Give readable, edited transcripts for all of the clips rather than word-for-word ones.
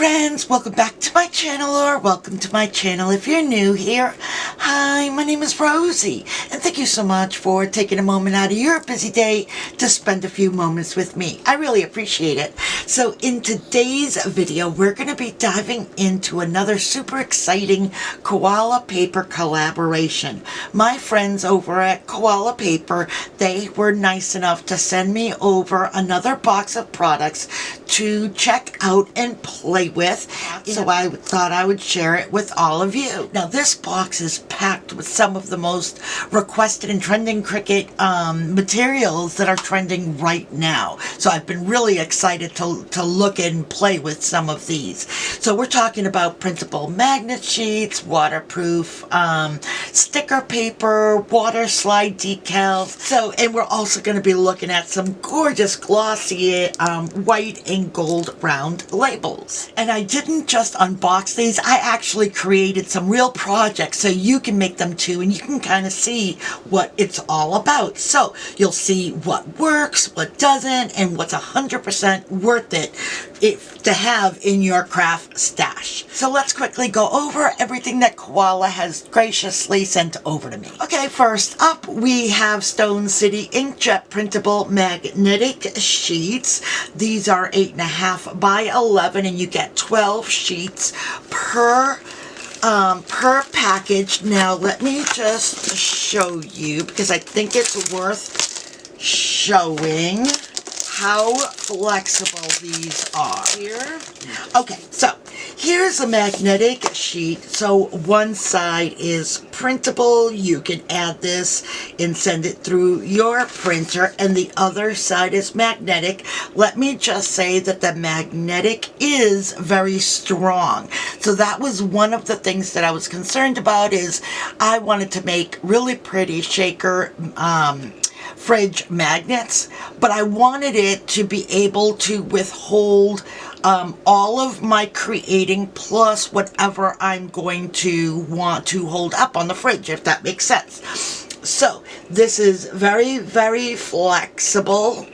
friends, welcome back to my channel, or welcome to my channel if you're new here. Hi, my name is Rosie, and thank you so much for taking a moment out of your busy day to spend a few moments with me. I really appreciate it. So in today's video, we're going to be diving into another super exciting Koala Paper collaboration. My friends over at Koala Paper, they were nice enough to send me over another box of products to check out and play with, so I thought I would share it with all of you. Now this box is packed with some of the most requested and trending Cricut materials that are trending right now. So I've been really excited to look and play with some of these. So we're talking about printable magnet sheets, waterproof sticker paper, Waterslide decals. So, and we're also going to be looking at some gorgeous glossy white and gold round labels. And I didn't just unbox these, I actually created some real projects so you can make them too, and you can kind of see what it's all about. So you'll see what works, what doesn't, and what's 100% worth it to have in your craft stash. So let's quickly go over everything that Koala has graciously sent over to me. Okay, first up we have Stone City Inkjet printable magnetic sheets. These are 8.5 by 11, and you get 12 sheets per package. Now let me just show you, because I think it's worth showing how flexible these are. Here. Okay, so here's a magnetic sheet. So one side is printable. You can add this and send it through your printer, and the other side is magnetic. Let me just say that the magnetic is very strong. So that was one of the things that I was concerned about, is I wanted to make really pretty shaker fridge magnets, but I wanted it to be able to withhold all of my creating plus whatever I'm going to want to hold up on the fridge, if that makes sense. So this is very, very flexible,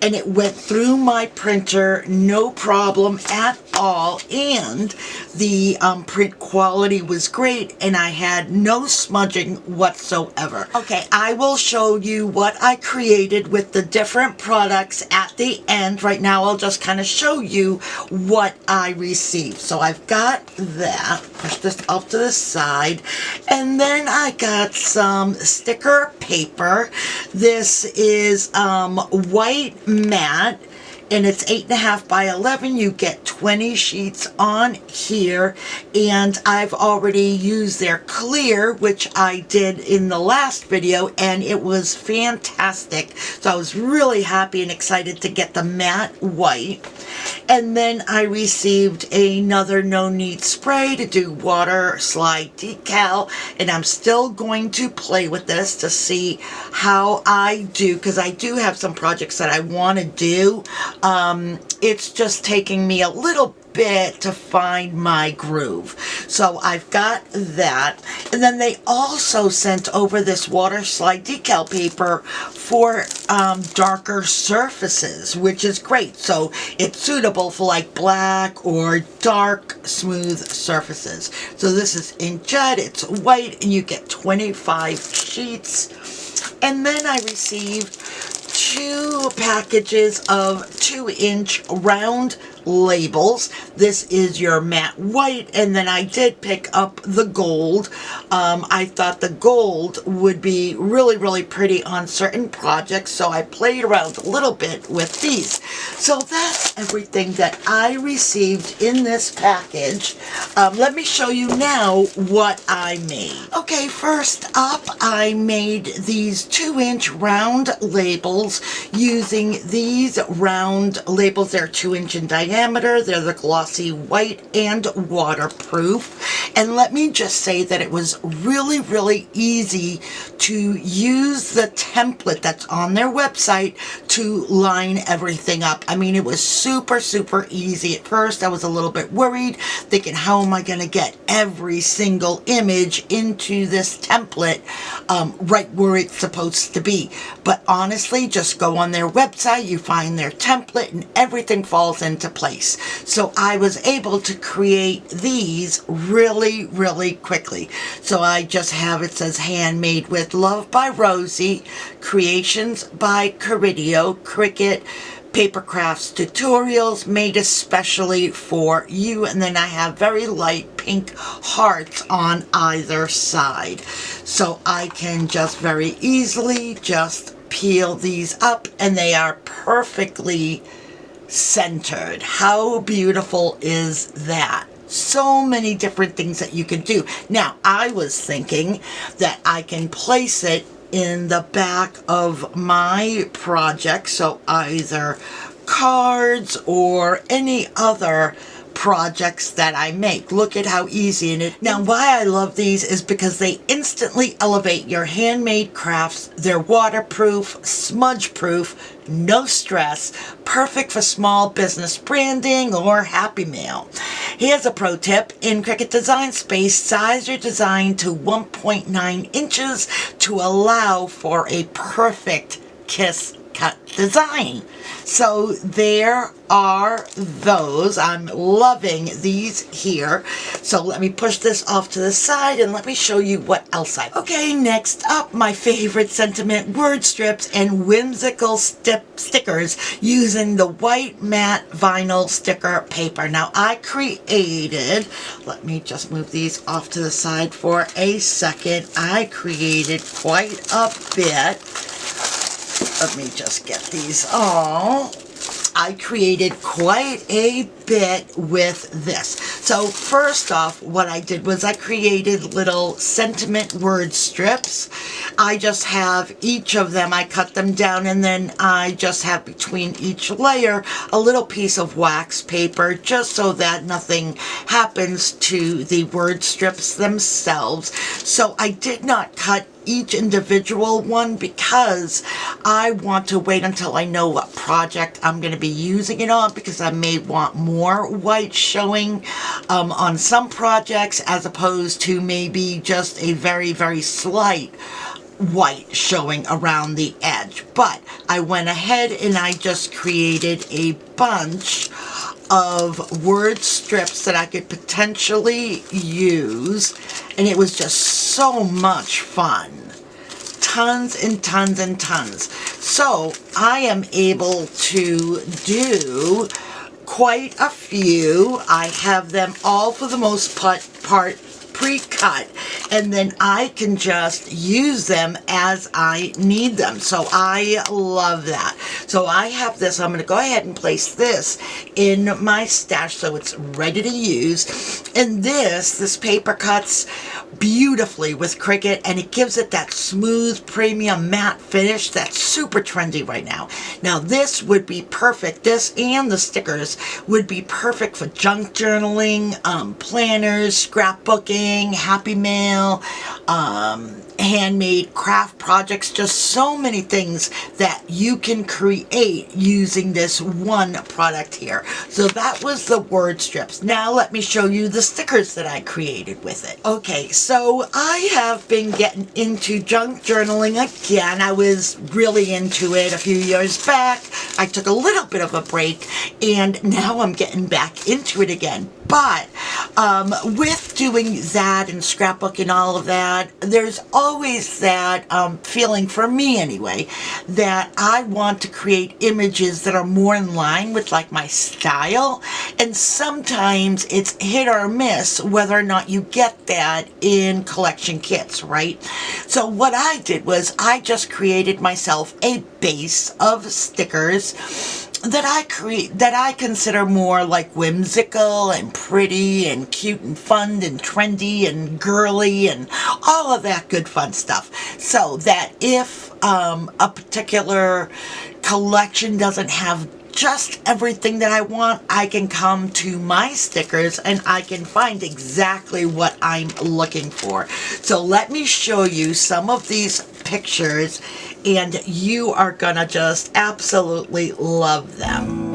and it went through my printer no problem at all, and the print quality was great, and I had no smudging whatsoever. Okay, I will show you what I created with the different products at the end. Right now I'll just kind of show you what I received. So I've got that, push this off to the side, and then I got some sticker paper. This is white matte, and it's 8.5 by 11. You get 20 sheets on here, and I've already used their clear, which I did in the last video, and it was fantastic. So I was really happy and excited to get the matte white. And then I received another no need spray to do water slide decal, and I'm still going to play with this to see how I do, because I do have some projects that I want to do. It's just taking me a little bit to find my groove. So I've got that. And then they also sent over this Waterslide Decal Paper for darker surfaces, which is great. So it's suitable for like black or dark smooth surfaces. So this is Inkjet, it's white, and you get 25 sheets. And then I received 2 packages of 2-inch round labels. This is your matte white, and then I did pick up the gold. I thought the gold would be really, really pretty on certain projects, so I played around a little bit with these. So that's everything that I received in this package. Let me show you now what I made. Okay, first up, I made these 2-inch round labels using these round labels. They're 2-inch in diameter. They're the glossy white and waterproof. And let me just say that it was really, really easy to use the template that's on their website to line everything up. I mean, it was super, super easy. At first, I was a little bit worried, thinking, how am I going to get every single image into this template right where it's supposed to be? But honestly, just go on their website, you find their template, and everything falls into place. So I was able to create these really, really quickly. So I just have, it says handmade with love by Rosie, creations by Cricut, paper crafts tutorials made especially for you. And then I have very light pink hearts on either side. So I can just very easily just peel these up, and they are perfectly centered. How beautiful is that? So many different things that you can do. Now, I was thinking that I can place it in the back of my project, so either cards or any other projects that I make. Look at how easy it is. Now, why I love these is because they instantly elevate your handmade crafts. They're waterproof, smudge-proof, no stress, perfect for small business branding or happy mail. Here's a pro tip. In Cricut Design Space, size your design to 1.9 inches to allow for a perfect kiss cut design. So there are those. I'm loving these here. So let me push this off to the side and let me show you what else I have. Okay, next up, my favorite sentiment word strips and whimsical stickers using the white matte vinyl sticker paper. Now I created, let me just move these off to the side for a second. I created quite a bit. Let me just get these all. I created quite a bit with this. So first off, what I did was I created little sentiment word strips. I just have each of them, I cut them down, and then I just have between each layer a little piece of wax paper, just so that nothing happens to the word strips themselves. So I did not cut each individual one because I want to wait until I know what project I'm going to be using it on, because I may want more white showing on some projects as opposed to maybe just a very, very slight white showing around the edge. But I went ahead and I just created a bunch of word strips that I could potentially use, and it was just so much fun. Tons and tons and tons. So I am able to do quite a few. I have them all for the most part pre-cut, and then I can just use them as I need them. So I love that. So I have this. I'm going to go ahead and place this in my stash so it's ready to use. And this paper cuts beautifully with Cricut, and it gives it that smooth premium matte finish that's super trendy right now. Now this would be perfect, this and the stickers would be perfect for junk journaling, planners, scrapbooking, happy mail, handmade craft projects, just so many things that you can create using this one product here. So that was the word strips. Now let me show you the stickers that I created with it. Okay, so I have been getting into junk journaling again. I was really into it a few years back. I took a little bit of a break, and now I'm getting back into it again. But with doing that and scrapbook and all of that, there's always that feeling, for me anyway, that I want to create images that are more in line with like my style. And sometimes it's hit or miss whether or not you get that in collection kits, right? So what I did was I just created myself a base of stickers that I consider more like whimsical and pretty and cute and fun and trendy and girly and all of that good fun stuff. So that if a particular collection doesn't have just everything that I want, I can come to my stickers and I can find exactly what I'm looking for. So let me show you some of these pictures and you are gonna just absolutely love them.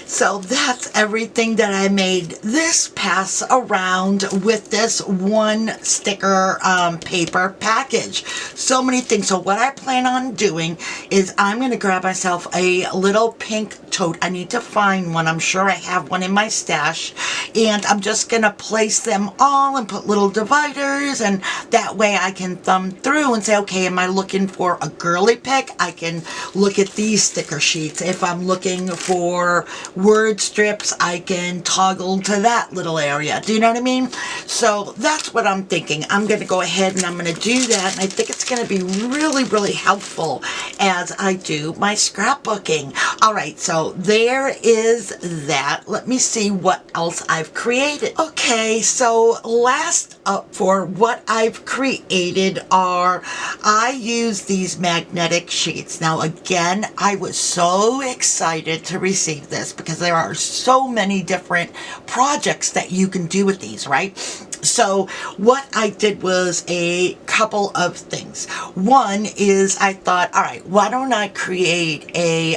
So that's everything that I made this pass around with this one sticker paper package. So many things. So what I plan on doing is I'm going to grab myself a little pink tote. I need to find one. I'm sure I have one in my stash. And I'm just going to place them all and put little dividers, and that way I can thumb through and say, okay, am I looking for a girly pick? I can look at these sticker sheets. If I'm looking for word strips, I can toggle to that little area. Do you know what I mean? So that's what I'm thinking. I'm going to go ahead and I'm going to do that, and I think it's going to be really, really helpful as I do my scrapbooking. All right, so there is that. Let me see what else I've created. Okay, so last up for what I've created are, I use these magnetic sheets. Now again, I was so excited to receive this because there are so many different projects that you can do with these, right? So what I did was a couple of things. One is I thought, all right, why don't I create a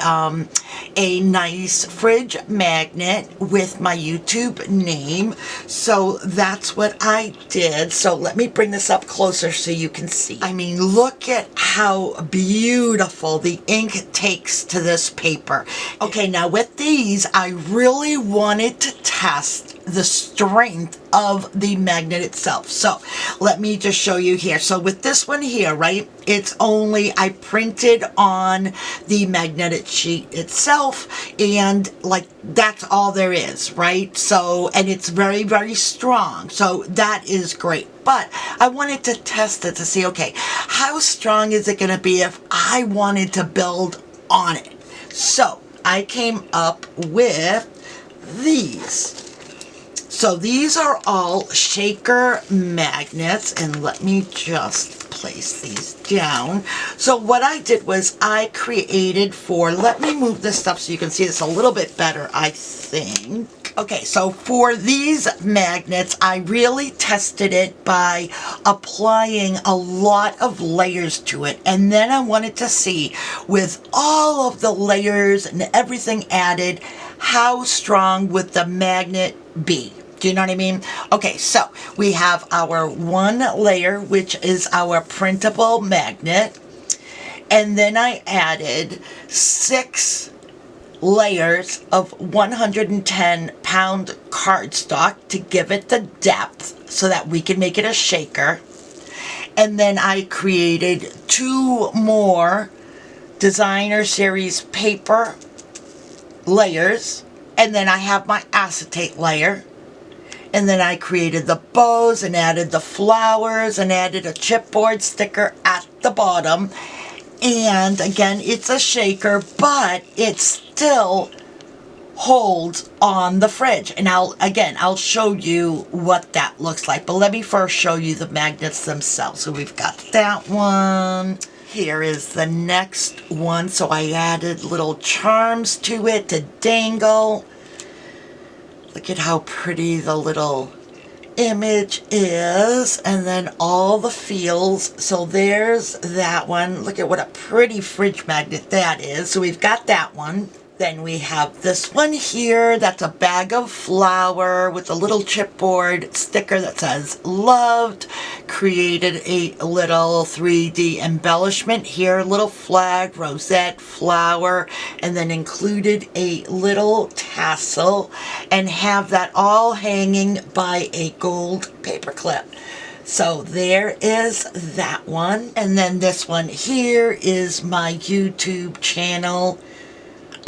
nice fridge magnet with my YouTube name? So that's what I did. So let me bring this up closer so you can see. I mean, look at how beautiful the ink takes to this paper. Okay, now with these, I really wanted to test the strength of the magnet itself. So let me just show you here. So with this one here, right, it's only, I printed on the magnetic sheet itself, and like that's all there is, right? So, and it's very, very strong. So that is great. But I wanted to test it to see, okay, how strong is it going to be if I wanted to build on it? So I came up with these. So these are all shaker magnets, and let me just place these down. So what I did was I created let me move this stuff so you can see this a little bit better, I think. Okay, so for these magnets, I really tested it by applying a lot of layers to it. And then I wanted to see, with all of the layers and everything added, how strong would the magnet be? Do you know what I mean? Okay, so we have our one layer, which is our printable magnet. And then I added 6 layers of 110-pound cardstock to give it the depth so that we can make it a shaker. And then I created 2 more designer series paper layers. And then I have my acetate layer. And then I created the bows and added the flowers and added a chipboard sticker at the bottom. And again, it's a shaker, but it still holds on the fridge. And I'll show you what that looks like. But let me first show you the magnets themselves. So we've got that one. Here is the next one. So I added little charms to it to dangle. Look at how pretty the little image is, and then all the feels. So there's that one. Look at what a pretty fridge magnet that is. So we've got that one. Then we have this one here. That's a bag of flour with a little chipboard sticker that says loved. Created a little 3D embellishment here, little flag, rosette, flower, and then included a little tassel and have that all hanging by a gold paper clip. So there is that one. And then this one here is my YouTube channel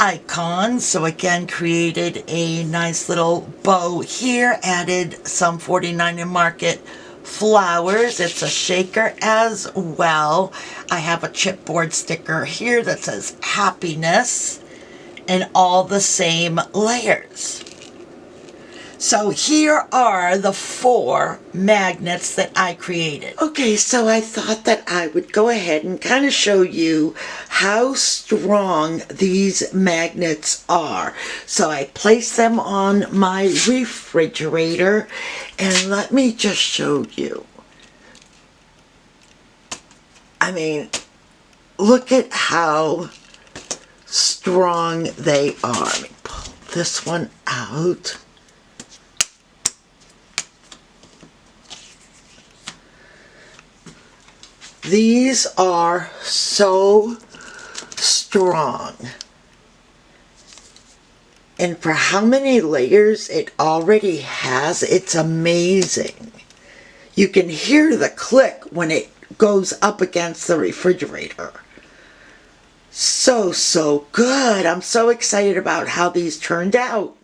icon. So again, created a nice little bow here, added some 49 and Market flowers. It's a shaker as well. I have a chipboard sticker here that says happiness and all the same layers. So here are the 4 magnets that I created. Okay, so I thought that I would go ahead and kind of show you how strong these magnets are. So I placed them on my refrigerator, and let me just show you. I mean, look at how strong they are. Let me pull this one out. These are so strong. And for how many layers it already has, it's amazing. You can hear the click when it goes up against the refrigerator. So good. I'm so excited about how these turned out.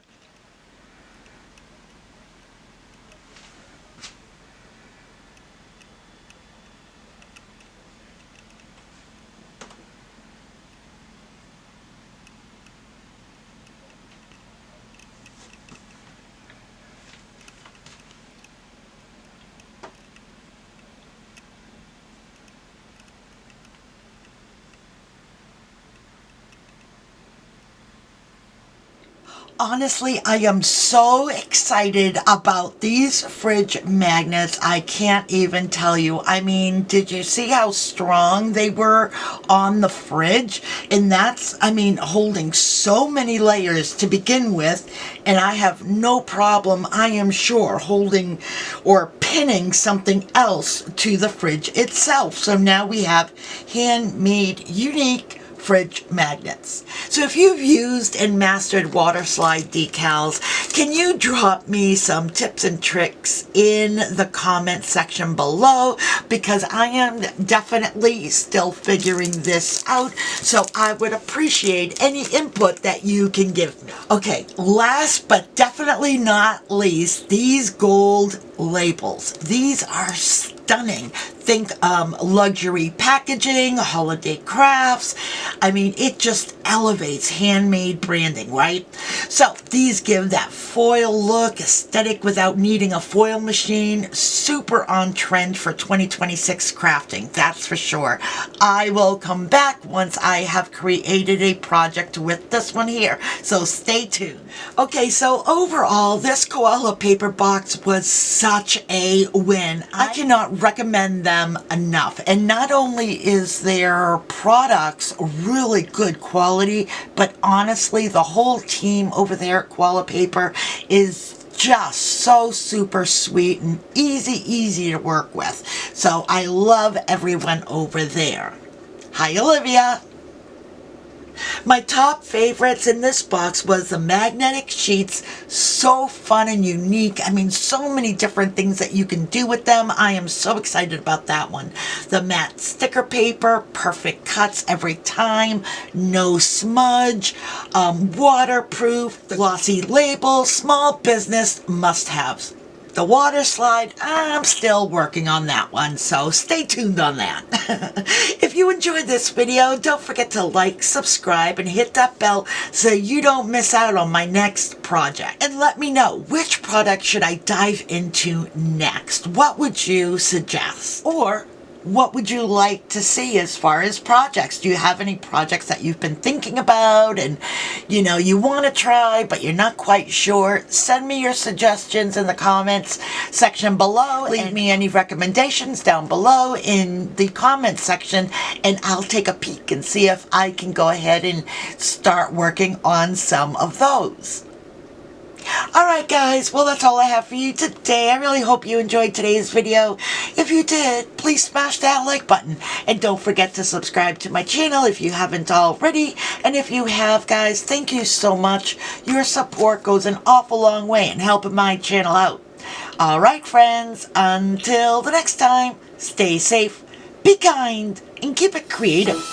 Honestly, I am so excited about these fridge magnets. I can't even tell you. I mean, did you see how strong they were on the fridge? And that's, I mean, holding so many layers to begin with. And I have no problem, I am sure, holding or pinning something else to the fridge itself. So now we have handmade, unique fridge magnets. So if you've used and mastered Waterslide decals, can you drop me some tips and tricks in the comment section below? Because I am definitely still figuring this out, so I would appreciate any input that you can give me. Okay, last but definitely not least, these gold labels. These are stunning. Think luxury packaging, holiday crafts. I mean, it just elevates handmade branding, right? So these give that foil look, aesthetic without needing a foil machine. Super on trend for 2026 crafting, that's for sure. I will come back once I have created a project with this one here, so stay tuned. Okay, so overall, this Koala Paper box was such a win. I cannot recommend them enough. And not only is their products really good quality, but honestly, the whole team over there at Koala Paper is just so super sweet and easy to work with. So I love everyone over there. Hi, Olivia. My top favorites in this box was the magnetic sheets. So fun and unique. I mean, so many different things that you can do with them. I am so excited about that one. The matte sticker paper, perfect cuts every time, no smudge, waterproof, the glossy label, small business must-haves. The water slide, I'm still working on that one, so stay tuned on that. If you enjoyed this video, don't forget to like, subscribe, and hit that bell so you don't miss out on my next project. And let me know, which product should I dive into next? What would you suggest? Or what would you like to see as far as projects? Do you have any projects that you've been thinking about and you want to try but you're not quite sure? Send me your suggestions in the comments section below. Leave me any recommendations down below in the comments section, and I'll take a peek and see if I can go ahead and start working on some of those. Alright guys, well that's all I have for you today. I really hope you enjoyed today's video. If you did, please smash that like button. And don't forget to subscribe to my channel if you haven't already. And if you have, guys, thank you so much. Your support goes an awful long way in helping my channel out. Alright friends, until the next time, stay safe, be kind, and keep it creative.